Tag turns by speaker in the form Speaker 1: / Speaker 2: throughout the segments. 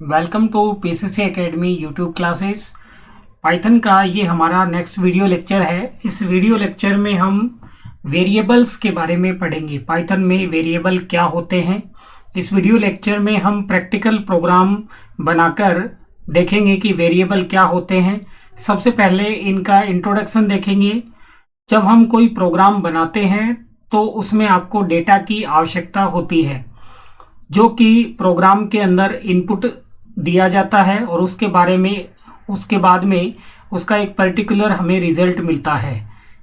Speaker 1: Welcome to PCC academy YouTube classes. Python का ये हमारा नेक्स्ट वीडियो लेक्चर है। इस वीडियो लेक्चर में हम वेरिएबल्स के बारे में पढ़ेंगे। पाइथन में वेरिएबल क्या होते हैं। इस वीडियो लेक्चर में हम प्रैक्टिकल प्रोग्राम बनाकर देखेंगे कि वेरिएबल क्या होते हैं। सबसे पहले इनका इंट्रोडक्शन देखेंगे। जब हम कोई प्रोग्राम बनाते हैं तो उसमें आपको डेटा की आवश्यकता होती है, जो कि प्रोग्राम के अंदर इनपुट दिया जाता है और उसके बाद में उसका एक पर्टिकुलर हमें रिजल्ट मिलता है।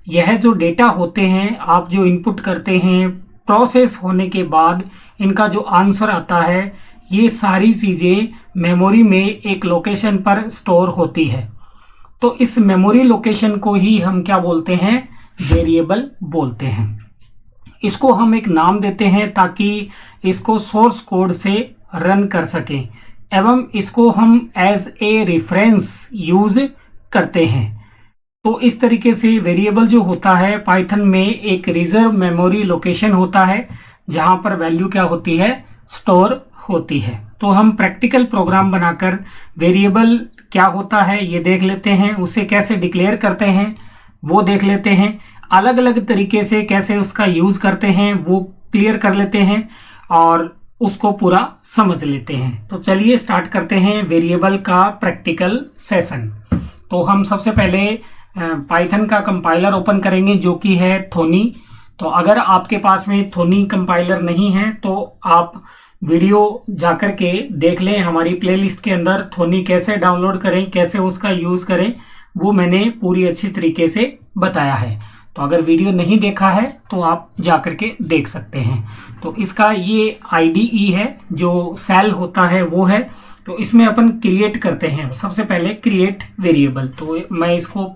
Speaker 1: यह जो डेटा होते हैं, आप जो इनपुट करते हैं, प्रोसेस होने के बाद इनका जो आंसर आता है, ये सारी चीज़ें मेमोरी में एक लोकेशन पर स्टोर होती है। तो इस मेमोरी लोकेशन को ही हम क्या बोलते हैं? वेरिएबल बोलते हैं। इसको हम एक नाम देते हैं ताकि इसको सोर्स कोड से रन कर सकें, एवं इसको हम एज ए रेफरेंस यूज करते हैं। तो इस तरीके से वेरिएबल जो होता है, पाइथन में एक रिजर्व मेमोरी लोकेशन होता है जहां पर वैल्यू क्या होती है? स्टोर होती है। तो हम प्रैक्टिकल प्रोग्राम बनाकर वेरिएबल क्या होता है ये देख लेते हैं, उसे कैसे डिक्लेयर करते हैं वो देख लेते हैं, अलग अलग तरीके से कैसे उसका यूज करते हैं वो क्लियर कर लेते हैं और उसको पूरा समझ लेते हैं। तो चलिए स्टार्ट करते हैं वेरिएबल का प्रैक्टिकल सेशन। तो हम सबसे पहले पाइथन का कंपाइलर ओपन करेंगे, जो कि है थोनी। तो अगर आपके पास में थोनी कंपाइलर नहीं है तो आप वीडियो जाकर के देख लें। हमारी प्लेलिस्ट के अंदर थोनी कैसे डाउनलोड करें, कैसे उसका यूज करें, वो मैंने पूरी अच्छी तरीके से बताया है। तो अगर वीडियो नहीं देखा है तो आप जाकर के देख सकते हैं। तो इसका ये आईडीई है, जो सेल होता है वो है। तो इसमें अपन क्रिएट करते हैं। सबसे पहले क्रिएट वेरिएबल, तो मैं इसको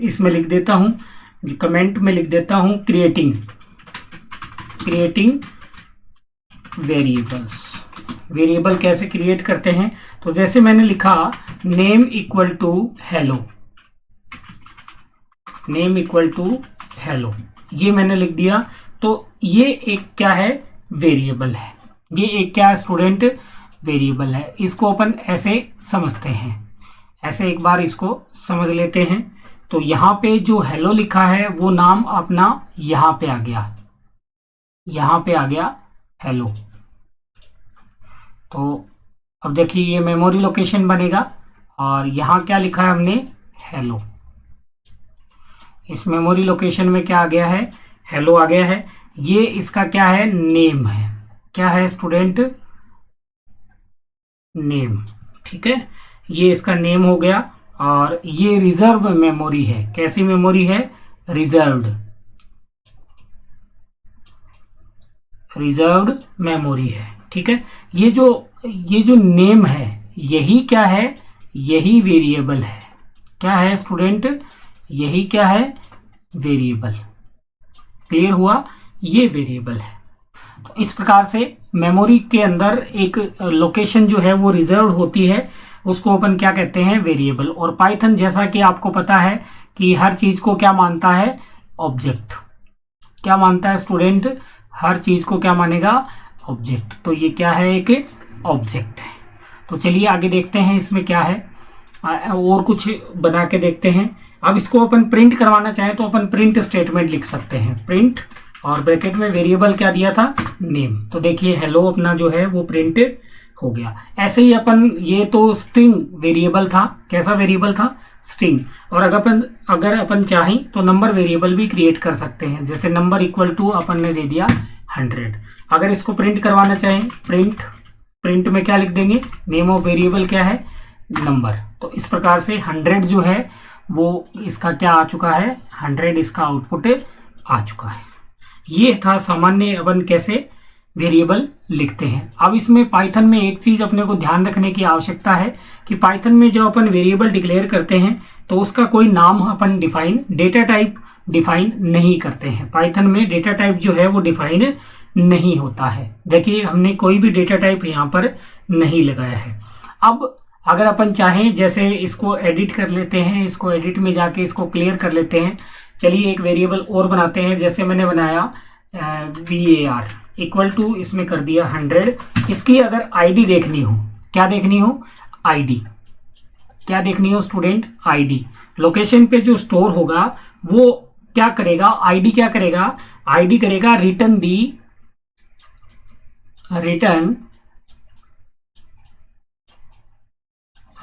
Speaker 1: इसमें लिख देता हूँ, कमेंट में लिख देता हूँ क्रिएटिंग वेरिएबल्स। वेरिएबल कैसे क्रिएट करते हैं? तो जैसे मैंने लिखा name equal to hello, name equal to hello, ये मैंने लिख दिया। तो ये एक क्या है? वेरिएबल है। ये एक क्या है स्टूडेंट? वेरिएबल है। इसको अपन ऐसे समझते हैं, ऐसे एक बार इसको समझ लेते हैं। तो यहाँ पे जो हेलो लिखा है वो नाम अपना यहाँ पे आ गया, यहाँ पे आ गया हेलो। तो अब देखिए ये मेमोरी लोकेशन बनेगा और यहाँ क्या लिखा है हमने? हेलो। इस मेमोरी लोकेशन में क्या आ गया है? हेलो आ गया है। ये इसका क्या है? नेम है। क्या है स्टूडेंट? नेम। ठीक है, ये इसका नेम हो गया। और ये रिजर्व मेमोरी है। कैसी मेमोरी है? रिजर्व्ड मेमोरी है। ठीक है, ये जो नेम है, यही क्या है? यही वेरिएबल है। क्या है स्टूडेंट? यही क्या है? वेरिएबल। क्लियर हुआ? ये वेरिएबल है। तो इस प्रकार से मेमोरी के अंदर एक लोकेशन जो है वो रिजर्व होती है, उसको अपन क्या कहते हैं? वेरिएबल। और पाइथन, जैसा कि आपको पता है कि हर चीज को क्या मानता है? ऑब्जेक्ट। क्या मानता है स्टूडेंट? हर चीज को क्या मानेगा? ऑब्जेक्ट। तो ये क्या है? एक ऑब्जेक्ट है। तो चलिए आगे देखते हैं इसमें क्या है, और कुछ बना के देखते हैं। अब इसको अपन प्रिंट करवाना चाहें तो अपन प्रिंट स्टेटमेंट लिख सकते हैं। प्रिंट और ब्रैकेट में वेरिएबल क्या दिया था? नेम। तो देखिए हेलो अपना जो है वो प्रिंट हो गया। ऐसे ही अपन, ये तो स्ट्रिंग वेरिएबल था। कैसा वेरिएबल था? स्ट्रिंग। और अगर अपन चाहें तो नंबर वेरिएबल भी क्रिएट कर सकते हैं। जैसे नंबर इक्वल टू अपन ने दे दिया 100। अगर इसको प्रिंट करवाना चाहें, प्रिंट में क्या लिख देंगे? नेम ऑफ वेरिएबल क्या है? नंबर। तो इस प्रकार से 100 जो है वो इसका क्या आ चुका है? 100 इसका आउटपुट आ चुका है। ये था सामान्य अपन कैसे वेरिएबल लिखते हैं। अब इसमें पाइथन में एक चीज अपने को ध्यान रखने की आवश्यकता है कि पाइथन में जब अपन वेरिएबल डिक्लेयर करते हैं तो उसका कोई नाम अपन डेटा टाइप डिफाइन नहीं करते हैं। पाइथन में डेटा टाइप जो है वो डिफाइन नहीं होता है। देखिए हमने कोई भी डेटा टाइप यहाँ पर नहीं लगाया है। अब अगर अपन चाहें, जैसे इसको एडिट कर लेते हैं, इसको एडिट में जाके इसको क्लियर कर लेते हैं। चलिए एक वेरिएबल और बनाते हैं। जैसे मैंने बनाया var इक्वल टू, इसमें कर दिया 100। इसकी अगर आईडी देखनी हो क्या देखनी हो, आईडी। क्या देखनी हो स्टूडेंट, आईडी। लोकेशन पे जो स्टोर होगा वो क्या करेगा, आईडी क्या करेगा, आईडी करेगा return the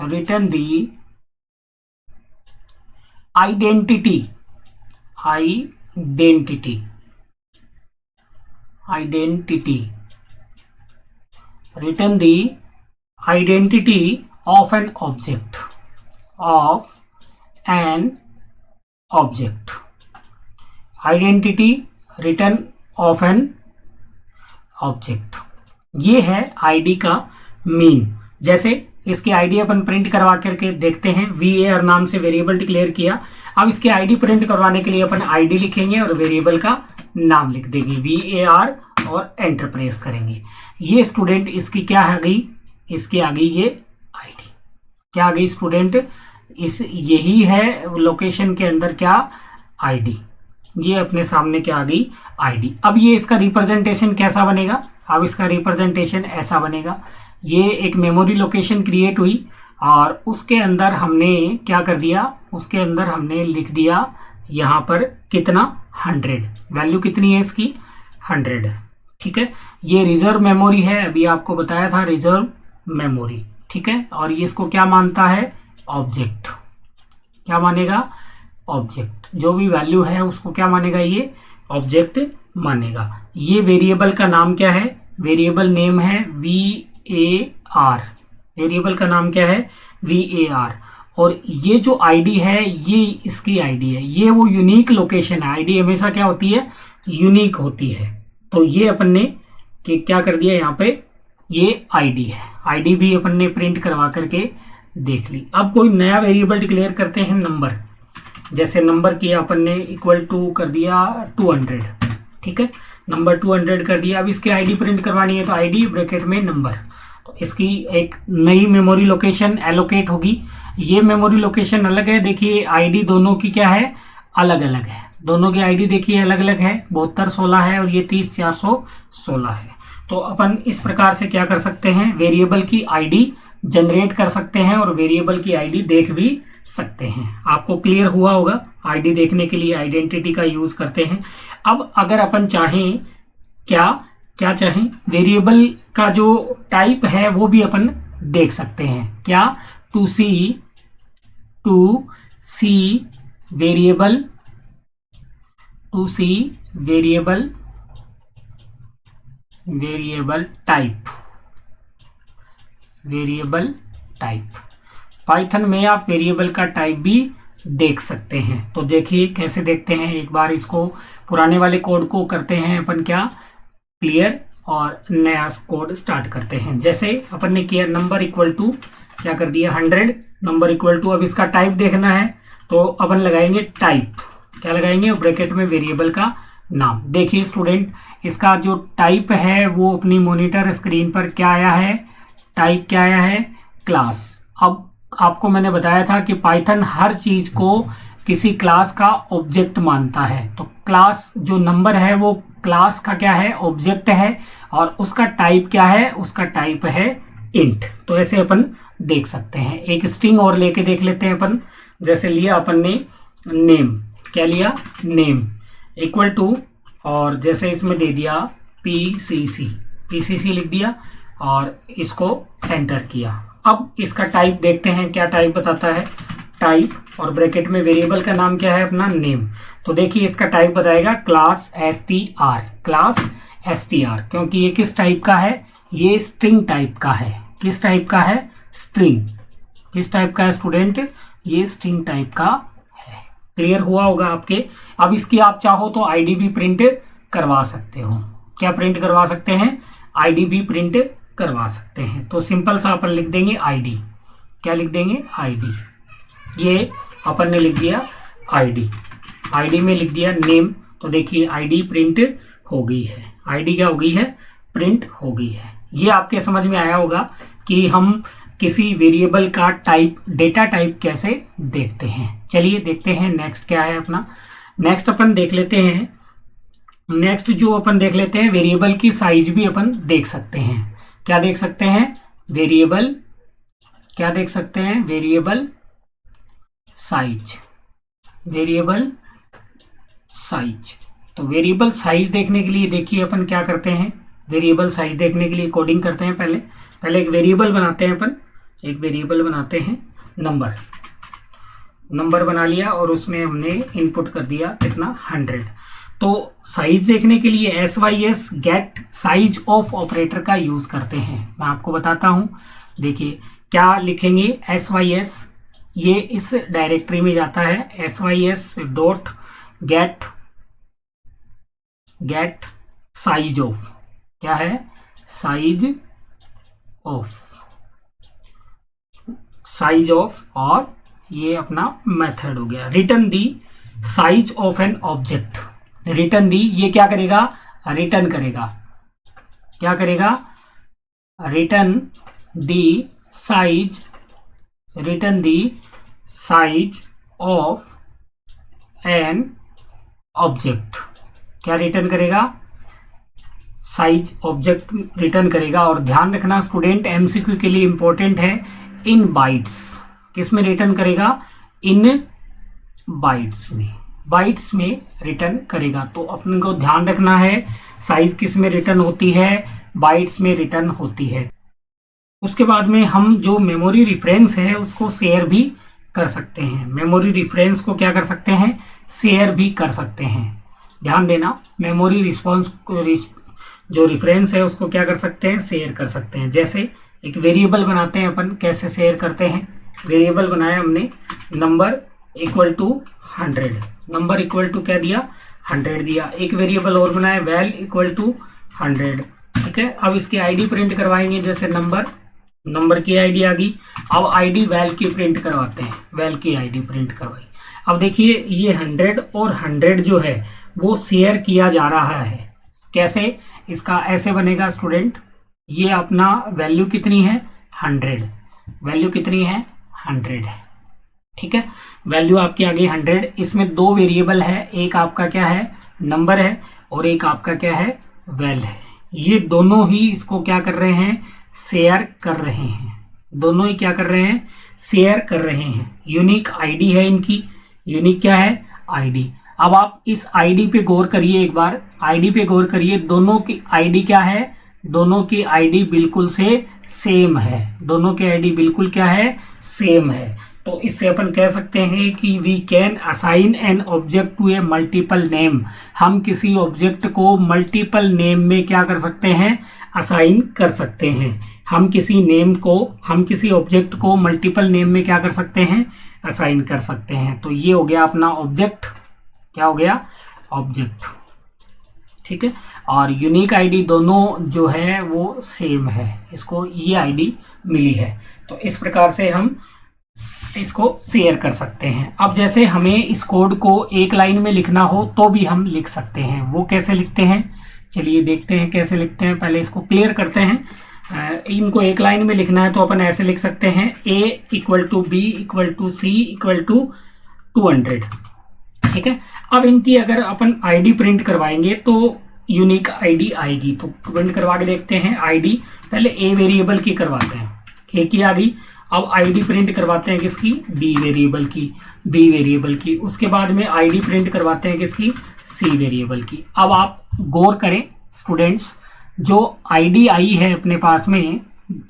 Speaker 1: identity return the identity of an object identity return of an object. ये है आईडी का मीन। जैसे इसकी आईडी अपन प्रिंट करवा करके देखते हैं, VAR नाम से वेरिएबल डिक्लेयर किया। अब इसके आईडी प्रिंट करवाने के लिए अपन आईडी लिखेंगे और वेरिएबल का नाम लिख देंगे VAR और एंटर प्रेस करेंगे। ये स्टूडेंट इसकी क्या आ गई, इसकी आ गई ये आईडी। क्या आ गई स्टूडेंट, इस यही है लोकेशन के अंदर क्या, आईडी। ये अपने सामने क्या आ गई, आईडी। अब ये इसका रिप्रेजेंटेशन कैसा बनेगा, अब इसका रिप्रेजेंटेशन ऐसा बनेगा। ये एक मेमोरी लोकेशन क्रिएट हुई और उसके अंदर हमने क्या कर दिया, उसके अंदर हमने लिख दिया यहाँ पर कितना, 100। वैल्यू कितनी है इसकी, 100। ठीक है, ये रिजर्व मेमोरी है, अभी आपको बताया था रिजर्व मेमोरी। ठीक है, और ये इसको क्या मानता है, ऑब्जेक्ट। क्या मानेगा, ऑब्जेक्ट। जो भी वैल्यू है उसको क्या मानेगा, ये ऑब्जेक्ट मानेगा। ये वेरिएबल का नाम क्या है, वेरिएबल नेम है VAR। वेरिएबल का नाम क्या है, VAR। और ये जो आईडी है ये इसकी आईडी है, ये वो यूनिक लोकेशन है। आईडी हमेशा क्या होती है, यूनिक होती है। तो ये अपन ने कि क्या कर दिया यहाँ पे, ये आईडी है। आईडी भी अपन ने प्रिंट करवा करके देख ली। अब कोई नया वेरिएबल डिक्लेयर करते हैं, नंबर। जैसे नंबर किया अपन ने इक्वल टू कर दिया 200। ठीक है, नंबर 200 कर दिया। अब इसकी आईडी प्रिंट करवानी है तो आईडी ब्रैकेट में नंबर। तो इसकी एक नई मेमोरी लोकेशन एलोकेट होगी। ये मेमोरी लोकेशन अलग है, देखिए आईडी दोनों की क्या है, अलग अलग है। दोनों की आईडी देखिए अलग अलग है, 7216 है और ये 30416 है। तो अपन इस प्रकार से क्या कर सकते हैं, वेरिएबल की आईडी जनरेट कर सकते हैं और वेरिएबल की आईडी देख भी सकते हैं। आपको क्लियर हुआ होगा, आईडी देखने के लिए आइडेंटिटी का यूज करते हैं। अब अगर अपन चाहें, क्या चाहें, वेरिएबल का जो टाइप है वो भी अपन देख सकते हैं। क्या, to see variable type. Python में आप वेरिएबल का टाइप भी देख सकते हैं। तो देखिए कैसे देखते हैं, एक बार इसको पुराने वाले कोड को करते हैं अपन क्या, क्लियर, और नया कोड स्टार्ट करते हैं। जैसे अपन ने किया नंबर इक्वल टू क्या कर दिया, 100। नंबर इक्वल टू, अब इसका टाइप देखना है तो अपन लगाएंगे टाइप। क्या लगाएंगे, ब्रैकेट में वेरिएबल का नाम। देखिए स्टूडेंट, इसका जो टाइप है वो अपनी मॉनिटर स्क्रीन पर क्या आया है, टाइप क्या आया है, क्लास। अब आपको मैंने बताया था कि पाइथन हर चीज को किसी क्लास का ऑब्जेक्ट मानता है। तो क्लास जो नंबर है वो क्लास का क्या है, ऑब्जेक्ट है। और उसका टाइप क्या है, उसका टाइप है इंट। तो ऐसे अपन देख सकते हैं। एक स्ट्रिंग और लेके देख लेते हैं अपन। जैसे लिया अपन ने नेम, क्या लिया, नेम इक्वल टू, और जैसे इसमें दे दिया PCC लिख दिया और इसको एंटर किया। अब इसका टाइप देखते हैं, क्या टाइप बताता है, टाइप, और ब्रैकेट में वेरिएबल का नाम क्या है, अपना नेम। तो देखिए इसका टाइप बताएगा क्लास str, क्योंकि ये किस टाइप का है, ये स्ट्रिंग टाइप का है। किस टाइप का है, स्ट्रिंग। किस टाइप का है स्टूडेंट, ये स्ट्रिंग टाइप का है। क्लियर हुआ होगा आपके। अब इसकी आप चाहो तो आईडी भी प्रिंट करवा सकते हो। क्या प्रिंट करवा सकते हैं, आईडी भी प्रिंट करवा सकते हैं। तो सिंपल सा अपन लिख देंगे आईडी। क्या लिख देंगे, आईडी। ये अपन ने लिख दिया आईडी, आईडी में लिख दिया नेम। तो देखिए आईडी प्रिंट हो गई है, आईडी क्या हो गई है, प्रिंट हो गई है। ये आपके समझ में आया होगा कि हम किसी वेरिएबल का टाइप, डेटा टाइप कैसे देखते हैं। चलिए देखते हैं नेक्स्ट क्या है अपना। नेक्स्ट अपन देख लेते हैं, नेक्स्ट जो अपन देख लेते हैं, वेरिएबल की साइज भी अपन देख सकते हैं। क्या देख सकते हैं, वेरिएबल क्या देख सकते हैं, वेरिएबल साइज, वेरिएबल साइज। तो वेरिएबल साइज देखने के लिए देखिए अपन क्या करते हैं, वेरिएबल साइज देखने के लिए कोडिंग करते हैं। पहले एक वेरिएबल बनाते हैं अपन, एक वेरिएबल बनाते हैं नंबर बना लिया और उसमें हमने इनपुट कर दिया कितना 100। तो साइज देखने के लिए SYS get size of operator का यूज करते हैं। मैं आपको बताता हूं, देखिए क्या लिखेंगे, SYS ये इस डायरेक्टरी में जाता है, SYS dot gate size of, क्या है, साइज ऑफ, और ये अपना मेथड हो गया। Return the size of an object, return the, ये क्या करेगा, रिटर्न करेगा, क्या करेगा, return the size of an object, क्या रिटर्न करेगा, साइज ऑब्जेक्ट रिटर्न करेगा। और ध्यान रखना स्टूडेंट, MCQ के लिए इंपॉर्टेंट है, इन बाइट्स, किस में रिटर्न करेगा, इन बाइट्स में रिटर्न करेगा। तो अपन को ध्यान रखना है साइज किस में रिटर्न होती है, बाइट्स में रिटर्न होती है। उसके बाद में हम जो मेमोरी रेफरेंस है उसको शेयर भी कर सकते हैं, मेमोरी रेफरेंस को क्या कर सकते हैं, शेयर भी कर सकते हैं। ध्यान देना, मेमोरी रिस्पॉन्स जो रेफरेंस है उसको क्या कर सकते हैं, शेयर कर सकते हैं। जैसे एक वेरिएबल बनाते हैं अपन, कैसे शेयर करते हैं, वेरिएबल बनाया हमने number equal to 100, number equal to क्या दिया, 100 दिया। एक वेरिएबल और बनाया वैल इक्वल टू 100, ठीक है। अब इसकी आईडी प्रिंट करवाएंगे, जैसे नंबर की आईडी आ गई। अब आईडी वैल की प्रिंट करवाते हैं, वैल की आईडी प्रिंट करवाई। अब देखिए ये 100 और 100 जो है वो शेयर किया जा रहा है। कैसे, इसका ऐसे बनेगा स्टूडेंट, ये अपना वैल्यू कितनी है 100, वैल्यू कितनी है 100 है, ठीक है। वैल्यू आपकी आ गई 100। इसमें दो वेरिएबल है, एक आपका क्या है नंबर है और एक आपका क्या है वैल है। ये दोनों ही इसको क्या कर रहे हैं, शेयर कर रहे हैं, दोनों ही क्या कर रहे हैं, शेयर कर रहे हैं। यूनिक आईडी है इनकी, यूनिक क्या है आईडी। अब आप इस आईडी पे गौर करिए, एक बार आईडी पे गौर करिए, दोनों की आईडी क्या है, दोनों की आईडी बिल्कुल से सेम है, दोनों की आईडी बिल्कुल क्या है, सेम है। तो इससे अपन कह सकते हैं कि we can assign an object to a multiple name, हम किसी ऑब्जेक्ट को मल्टीपल नेम में क्या कर सकते हैं, असाइन कर सकते हैं। हम किसी ऑब्जेक्ट को मल्टीपल नेम में क्या कर सकते हैं, असाइन कर सकते हैं। तो ये हो गया अपना ऑब्जेक्ट, क्या हो गया ऑब्जेक्ट, ठीक है। और यूनिक आईडी दोनों जो है वो सेम है, इसको ये आईडी मिली है। तो इस प्रकार से हम इसको शेयर कर सकते हैं। अब जैसे हमें इस कोड को एक लाइन में लिखना हो तो भी हम लिख सकते हैं, वो कैसे लिखते हैं, चलिए देखते हैं कैसे लिखते हैं। पहले इसको क्लियर करते हैं। इनको एक लाइन में लिखना है तो अपन ऐसे लिख सकते हैं, A equal to B equal to C equal to 200, ठीक है। अब इनकी अगर अपन आईडी प्रिंट करवाएंगे तो यूनिक आईडी आएगी। तो प्रिंट करवा के देखते हैं आईडी, पहले A वेरिएबल की करवाते हैं, A की आ गई। अब आईडी प्रिंट करवाते हैं किसकी, B वेरिएबल की। उसके बाद में आईडी प्रिंट करवाते हैं किसकी, C वेरिएबल की। अब आप गौर करें स्टूडेंट्स, जो आईडी आई है अपने पास में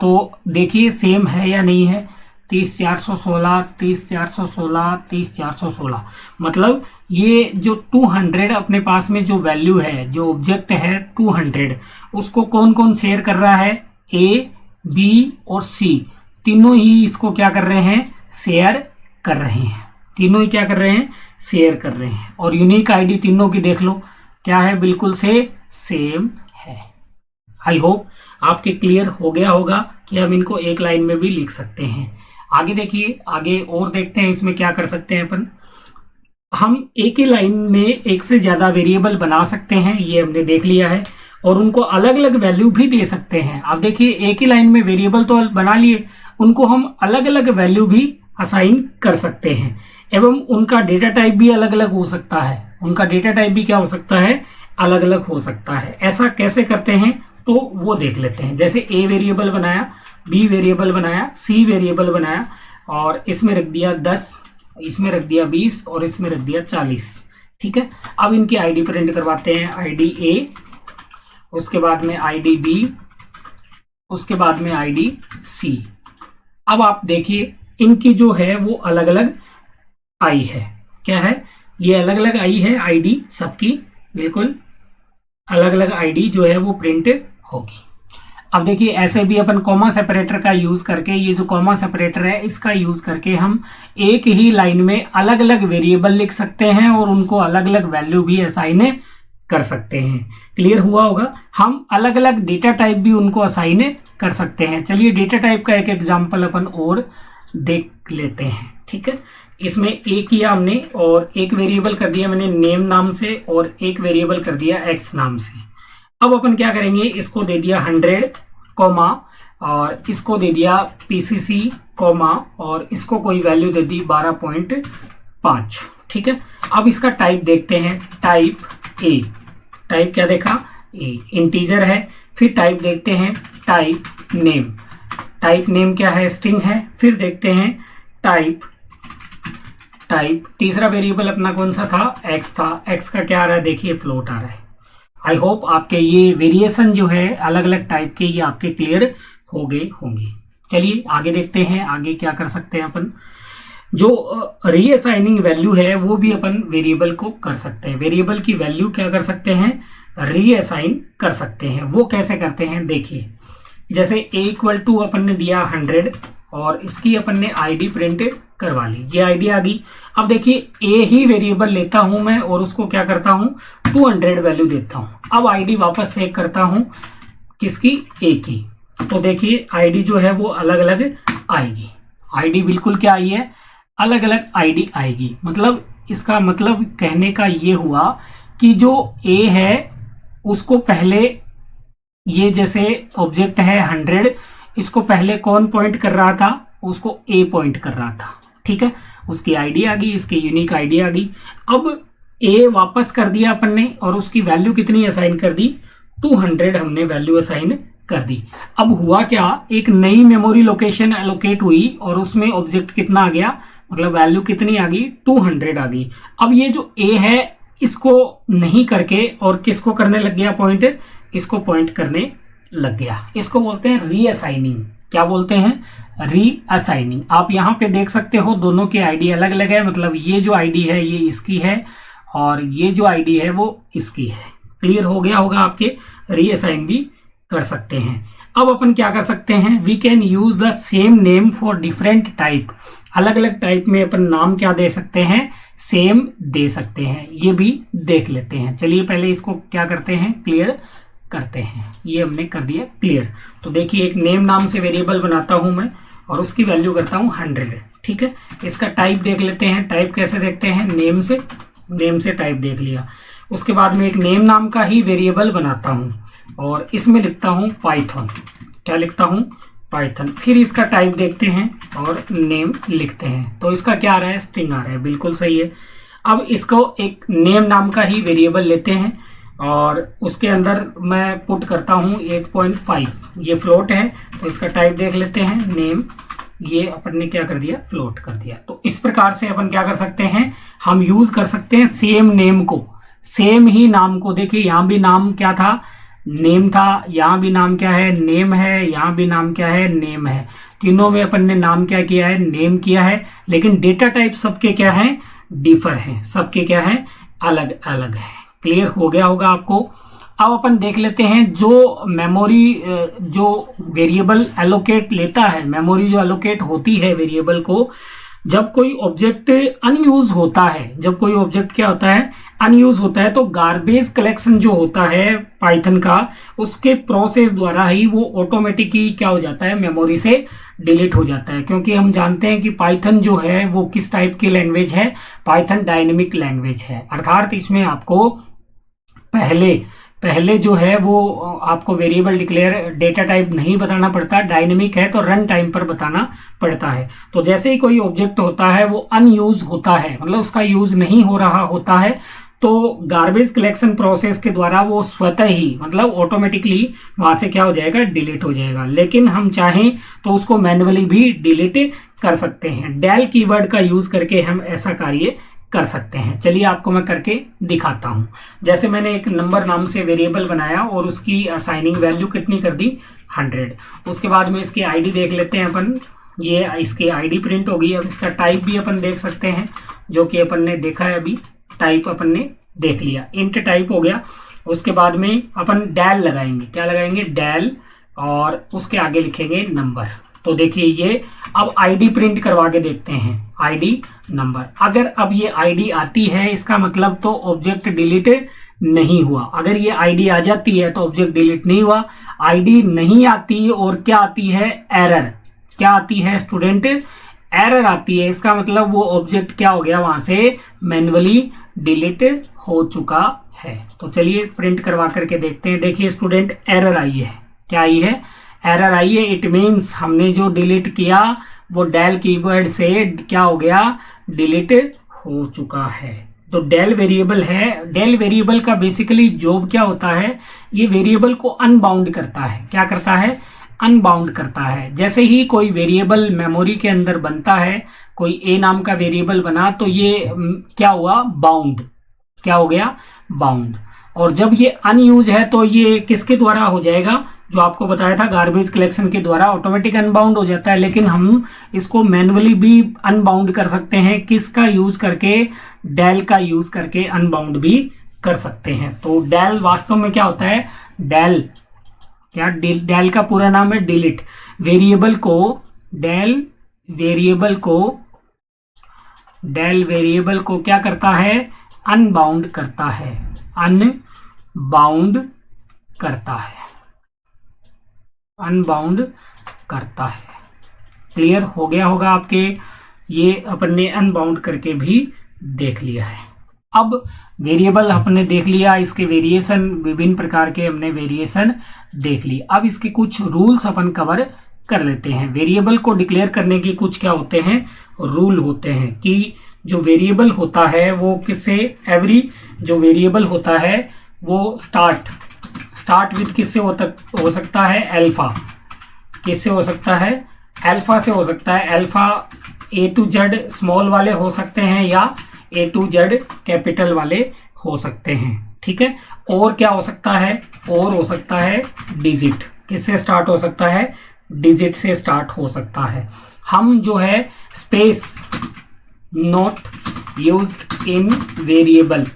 Speaker 1: तो देखिए सेम है या नहीं है, 30416 30416 30416, मतलब ये जो 200 अपने पास में जो वैल्यू है, जो ऑब्जेक्ट है 200, उसको कौन कौन शेयर कर रहा है, A B और C, तीनों ही इसको क्या कर रहे हैं, शेयर कर रहे हैं, तीनों ही क्या कर रहे हैं, शेयर कर रहे हैं। और यूनिक आईडी तीनों की देख लो क्या है, बिल्कुल से सेम है। आई होप आपके क्लियर हो गया होगा कि हम इनको एक लाइन में भी लिख सकते हैं। आगे देखिए, आगे और देखते हैं इसमें क्या कर सकते हैं अपन। हम एक ही लाइन में एक से ज्यादा वेरिएबल बना सकते हैं, ये हमने देख लिया है, और उनको अलग अलग वैल्यू भी दे सकते हैं। अब देखिए एक ही लाइन में वेरिएबल तो बना लिए, उनको हम अलग अलग वैल्यू भी असाइन कर सकते हैं, एवं उनका डेटा टाइप भी अलग अलग हो सकता है, उनका डेटा टाइप भी क्या हो सकता है, अलग अलग हो सकता है। ऐसा कैसे करते हैं तो वो देख लेते हैं। जैसे ए वेरिएबल बनाया, बी वेरिएबल बनाया, सी वेरिएबल बनाया और इसमें रख दिया 10, इसमें रख दिया 20 और इसमें रख दिया 40। ठीक है, अब इनकी आईडी प्रिंट करवाते हैं। आईडी ए, उसके बाद में आईडी बी, उसके बाद में आईडी सी। अब आप देखिए इनकी जो है वो अलग अलग आई है। क्या है? ये अलग अलग आई है आईडी सबकी, बिल्कुल अलग अलग आईडी जो है वो प्रिंट होगी। अब देखिए ऐसे भी अपन कॉमा सेपरेटर का यूज करके, ये जो कॉमा सेपरेटर है इसका यूज करके हम एक ही लाइन में अलग अलग वेरिएबल लिख सकते हैं और उनको अलग अलग वैल्यू भी असाइन कर सकते हैं। क्लियर हुआ होगा? हम अलग अलग डेटा टाइप भी उनको असाइन कर सकते हैं। चलिए डेटा टाइप का एक एग्जांपल अपन और देख लेते हैं। ठीक है, इसमें एक किया हमने और एक वेरिएबल कर दिया मैंने नेम नाम से और एक वेरिएबल कर दिया एक्स नाम से। अब अपन क्या करेंगे, इसको दे दिया 100 कॉमा और इसको दे दिया पीसीसी कॉमा और इसको कोई वैल्यू दे दी 12.5। ठीक है, अब इसका टाइप देखते हैं। टाइप ए, टाइप क्या देखा? ए, इंटीजर है। फिर टाइप देखते हैं टाइप नेम, टाइप नेम क्या है? स्ट्रिंग है। फिर देखते हैं टाइप, तीसरा वेरिएबल अपना कौन सा था? एक्स था। एक्स का क्या आ रहा है? देखिए फ्लोट आ रहा है। आई होप आपके ये वेरिएशन जो है अलग अलग टाइप के, ये आपके क्लियर हो गए होंगे। चलिए आगे देखते हैं, आगे क्या कर सकते हैं अपन। जो रीअसाइनिंग वैल्यू है वो भी अपन वेरिएबल को कर सकते हैं। वेरिएबल की वैल्यू क्या कर सकते हैं? रीअसाइन कर सकते हैं। वो कैसे करते हैं देखिए। जैसे a इक्वल टू अपन ने दिया 100 और इसकी अपन ने आईडी प्रिंट करवा ली, ये आईडी आ गई। अब देखिए a ही वेरिएबल लेता हूं मैं और उसको क्या करता हूं? 200 वैल्यू देता हूं। अब आईडी वापस चेक करता हूं किसकी? a की। तो देखिए आईडी जो है वो अलग अलग आएगी। आईडी बिल्कुल क्या आई है? अलग अलग आईडी आएगी। मतलब इसका मतलब कहने का ये हुआ कि जो a है उसको पहले, ये जैसे ऑब्जेक्ट है 100, इसको पहले कौन पॉइंट कर रहा था? उसको ए पॉइंट कर रहा था। ठीक है, उसकी आईडी आ गई, इसकी यूनिक आईडी आ गई। अब ए वापस कर दिया अपन ने और उसकी वैल्यू कितनी असाइन कर दी? 200 हमने वैल्यू असाइन कर दी। अब हुआ क्या, एक नई मेमोरी लोकेशन एलोकेट हुई और उसमें ऑब्जेक्ट कितना आ गया, मतलब वैल्यू कितनी आ गई? 200 आ गई। अब ये जो ए है इसको नहीं करके और किसको करने लग गया पॉइंट? इसको पॉइंट करने लग गया। इसको बोलते हैं रीअसाइनिंग। क्या बोलते हैं? रीअसाइनिंग। आप यहाँ पे देख सकते हो दोनों की आईडी अलग अलग है, मतलब ये जो आईडी है ये इसकी है और ये जो आईडी है वो इसकी है। क्लियर हो गया होगा आपके? रीअसाइन भी कर सकते हैं। अब अपन क्या कर सकते हैं? We can use the same name for different type. अलग अलग टाइप में अपन नाम क्या दे सकते हैं? सेम दे सकते हैं। ये भी देख लेते हैं। चलिए पहले इसको क्या करते हैं? क्लियर करते हैं। ये हमने कर दिया क्लियर। तो देखिए एक नेम नाम से वेरिएबल बनाता हूं मैं और उसकी वैल्यू करता हूं 100। ठीक है, इसका टाइप देख लेते हैं। टाइप कैसे देखते हैं? नेम से, नेम से टाइप देख लिया। उसके बाद में एक नेम नाम का ही वेरिएबल बनाता हूं और इसमें लिखता हूं पाइथन। क्या लिखता हूं? पाइथन। फिर इसका टाइप देखते हैं और नेम लिखते हैं। तो इसका क्या आ रहा है? स्ट्रिंग आ रहा है। बिल्कुल सही है। अब इसको एक नेम नाम का ही वेरिएबल लेते हैं और उसके अंदर मैं पुट करता हूं 8.5। ये फ्लोट है तो इसका टाइप देख लेते हैं नेम। ये अपन ने क्या कर दिया? फ्लोट कर दिया। तो इस प्रकार से अपन क्या कर सकते हैं? हम यूज कर सकते हैं सेम नेम को, सेम ही नाम को। देखिए यहाँ भी नाम क्या था? नेम था। यहाँ भी नाम क्या है? नेम है। यहाँ भी नाम क्या है? नेम है। तीनों में अपन ने नाम क्या किया है? नेम किया है। लेकिन डेटा टाइप सबके क्या है? डिफर हैं। सबके क्या है? अलग अलग है। क्लियर हो गया होगा आपको? अब अपन देख लेते हैं जो मेमोरी, जो वेरिएबल एलोकेट लेता है, मेमोरी जो एलोकेट होती है वेरिएबल को, जब कोई ऑब्जेक्ट अनयूज होता है, जब कोई ऑब्जेक्ट क्या होता है? अनयूज होता है, तो गार्बेज कलेक्शन जो होता है पाइथन का, उसके प्रोसेस द्वारा ही वो ऑटोमेटिकली क्या हो जाता है? मेमोरी से डिलीट हो जाता है। क्योंकि हम जानते हैं कि पाइथन जो है वो किस टाइप की लैंग्वेज है? पाइथन डायनेमिक लैंग्वेज है। अर्थात इसमें आपको पहले जो है वो आपको वेरिएबल डिक्लेयर डेटा टाइप नहीं बताना पड़ता। डायनेमिक है तो रन टाइम पर बताना पड़ता है। तो जैसे ही कोई ऑब्जेक्ट होता है वो अनयूज होता है, मतलब उसका यूज नहीं हो रहा होता है, तो गार्बेज कलेक्शन प्रोसेस के द्वारा वो स्वतः ही मतलब ऑटोमेटिकली वहां से क्या हो जाएगा, डिलीट हो जाएगा। लेकिन हम चाहें तो उसको मैन्युअली भी डिलीट कर सकते हैं। डेल कीवर्ड का यूज करके हम ऐसा कार्य कर सकते हैं। चलिए आपको मैं करके दिखाता हूं। जैसे मैंने एक नंबर नाम से वेरिएबल बनाया और उसकी असाइनिंग वैल्यू कितनी कर दी, 100। उसके बाद में इसकी आईडी देख लेते हैं अपन। ये इसकी आईडी प्रिंट होगी। अब इसका टाइप भी अपन देख सकते हैं, जो कि अपन ने देखा है अभी। टाइप अपन ने देख लिया, इंट टाइप हो गया। उसके बाद में अपन डेल लगाएंगे। क्या लगाएंगे, डेल, और उसके आगे लिखेंगे नंबर। तो देखिए ये अब आईडी प्रिंट करवा के देखते हैं, आईडी नंबर। अगर अब ये आईडी आती है इसका मतलब तो ऑब्जेक्ट डिलीट नहीं हुआ। अगर ये आईडी आ जाती है तो ऑब्जेक्ट डिलीट नहीं हुआ। आईडी नहीं आती और क्या आती है, एरर। क्या आती है स्टूडेंट, एरर आती है। इसका मतलब वो ऑब्जेक्ट क्या हो गया, वहां से मैन्युअली डिलीट हो चुका है। तो चलिए प्रिंट करवा करके देखते हैं। देखिए स्टूडेंट, एरर आई है। क्या आई है, एरर आई है। इट मीन्स हमने जो डिलीट किया वो डेल कीवर्ड से क्या हो गया, डिलीट हो चुका है। तो डेल वेरिएबल है। डेल वेरिएबल का बेसिकली जॉब क्या होता है, ये वेरिएबल को अनबाउंड करता है। क्या करता है, अनबाउंड करता है। जैसे ही कोई वेरिएबल मेमोरी के अंदर बनता है, कोई ए नाम का वेरिएबल बना, तो ये क्या हुआ, बाउंड। क्या हो गया, बाउंड। और जब ये अनयूज है तो ये किसके द्वारा हो जाएगा, जो आपको बताया था गार्बेज कलेक्शन के द्वारा ऑटोमेटिक अनबाउंड हो जाता है। लेकिन हम इसको मैन्युअली भी अनबाउंड कर सकते हैं। किसका यूज करके, डेल का यूज करके अनबाउंड भी कर सकते हैं। तो डेल वास्तव में क्या होता है, डेल क्या, डेल का पूरा नाम है डिलीट। वेरिएबल को डेल वेरिएबल को क्या करता है, अनबाउंड करता है। अनबाउंड करता है। क्लियर हो गया होगा आपके। ये अपन ने अनबाउंड करके भी देख लिया है। अब वेरिएबल हमने देख लिया, इसके वेरिएशन, विभिन्न प्रकार के हमने वेरिएशन देख ली। अब इसके कुछ रूल्स अपन कवर कर लेते हैं। वेरिएबल को डिक्लेयर करने के कुछ क्या होते हैं, रूल होते हैं। कि जो वेरिएबल होता है वो किससे, जो वेरिएबल होता है वो स्टार्ट विद किससे हो सकता है, अल्फा। किससे हो सकता है, अल्फा से हो सकता है। Alpha A to Z small वाले हो सकते हैं या A to Z कैपिटल वाले हो सकते हैं। ठीक है। और क्या हो सकता है, और हो सकता है डिजिट। किससे स्टार्ट हो सकता है, डिजिट से स्टार्ट हो सकता है। हम जो है space not used in variable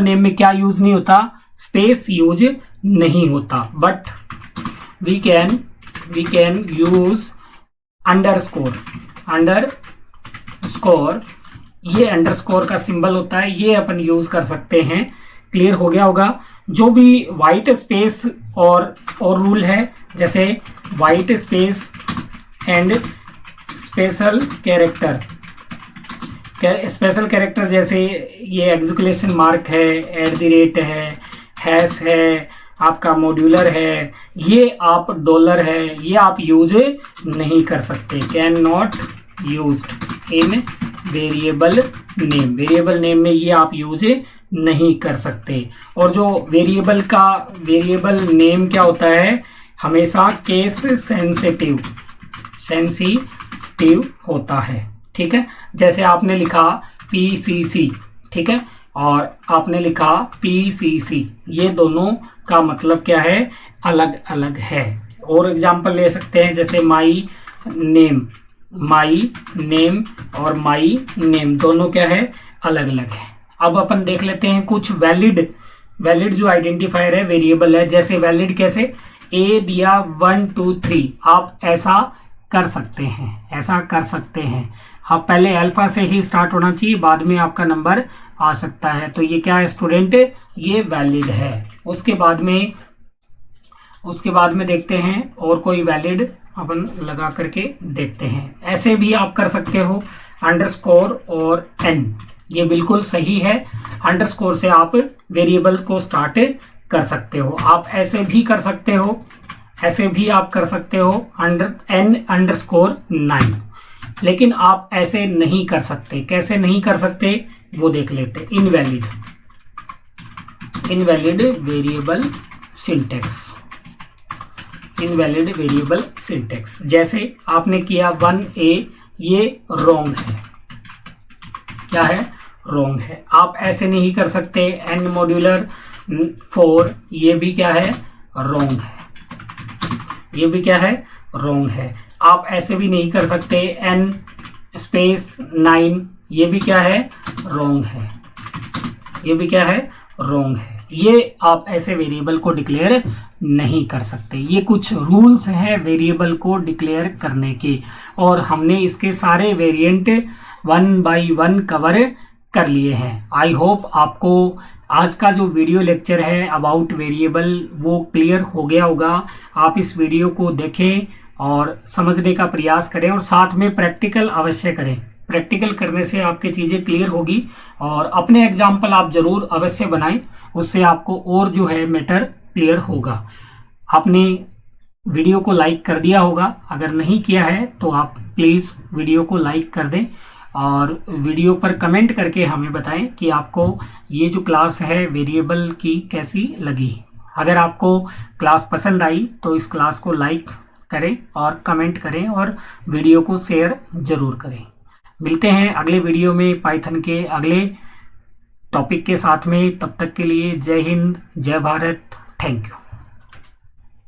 Speaker 1: name में क्या यूज नहीं होता, स्पेस यूज नहीं होता। But we can use underscore. ये अंडरस्कोर का सिंबल होता है, ये अपन यूज कर सकते हैं। क्लियर हो गया होगा। जो भी वाइट स्पेस और रूल है, जैसे white space and special character, जैसे ये एक्सक्लेमेशन मार्क है, @ है, हैश है, आपका मॉड्यूलर है, ये आप डॉलर है, ये आप यूज नहीं कर सकते। Can not used in variable name में ये आप यूज नहीं कर सकते। और जो वेरिएबल नेम क्या होता है, हमेशा केस सेंसिटिव होता है। ठीक है। जैसे आपने लिखा PCC, ठीक है, और आपने लिखा PCC, ये दोनों का मतलब क्या है, अलग अलग है। और एग्जांपल ले सकते हैं, जैसे माई नेम और माई नेम दोनों क्या है, अलग अलग है। अब अपन देख लेते हैं कुछ वैलिड जो आइडेंटिफायर है, वेरिएबल है। जैसे वैलिड कैसे, A दिया 1 2 3, आप ऐसा कर सकते हैं। आप पहले अल्फा से ही स्टार्ट होना चाहिए, बाद में आपका नंबर आ सकता है। तो ये क्या है स्टूडेंट, ये वैलिड है। उसके बाद में देखते हैं और कोई वैलिड अपन लगा करके देखते हैं। ऐसे भी आप कर सकते हो, अंडरस्कोर और n, ये बिल्कुल सही है। अंडरस्कोर से आप वेरिएबल को स्टार्ट कर सकते हो। आप ऐसे भी कर सकते हो, n_9, लेकिन आप ऐसे नहीं कर सकते। कैसे नहीं कर सकते, वो देख लेते हैं। Invalid variable syntax, invalid variable syntax. जैसे आपने किया 1A, ये रॉन्ग है। क्या है? रॉन्ग है। आप ऐसे नहीं कर सकते। n मॉड्यूलर 4, ये भी क्या है? रॉन्ग है। ये भी क्या है? रॉन्ग है। आप ऐसे भी नहीं कर सकते। n स्पेस 9, ये भी क्या है? रॉन्ग है। ये भी क्या है? रॉन्ग है। ये आप ऐसे वेरिएबल को डिक्लेयर नहीं कर सकते। ये कुछ रूल्स हैं वेरिएबल को डिक्लेयर करने के, और हमने इसके सारे वेरिएंट 1 बाय 1 कवर कर लिए हैं। आई होप आपको आज का जो वीडियो लेक्चर है अबाउट वेरिएबल वो क्लियर हो गया होगा। आप इस वीडियो को देखें और समझने का प्रयास करें, और साथ में प्रैक्टिकल अवश्य करें। प्रैक्टिकल करने से आपकी चीज़ें क्लियर होगी, और अपने एग्जाम्पल आप जरूर अवश्य बनाएं, उससे आपको और जो है मैटर क्लियर होगा। आपने वीडियो को लाइक कर दिया होगा, अगर नहीं किया है तो आप प्लीज़ वीडियो को लाइक कर दें, और वीडियो पर कमेंट करके हमें बताएं कि आपको ये जो क्लास है वेरिएबल की कैसी लगी। अगर आपको क्लास पसंद आई तो इस क्लास को लाइक करें और कमेंट करें, और वीडियो को शेयर ज़रूर करें। मिलते हैं अगले वीडियो में पाइथन के अगले टॉपिक के साथ में। तब तक के लिए जय हिंद, जय भारत, थैंक यू।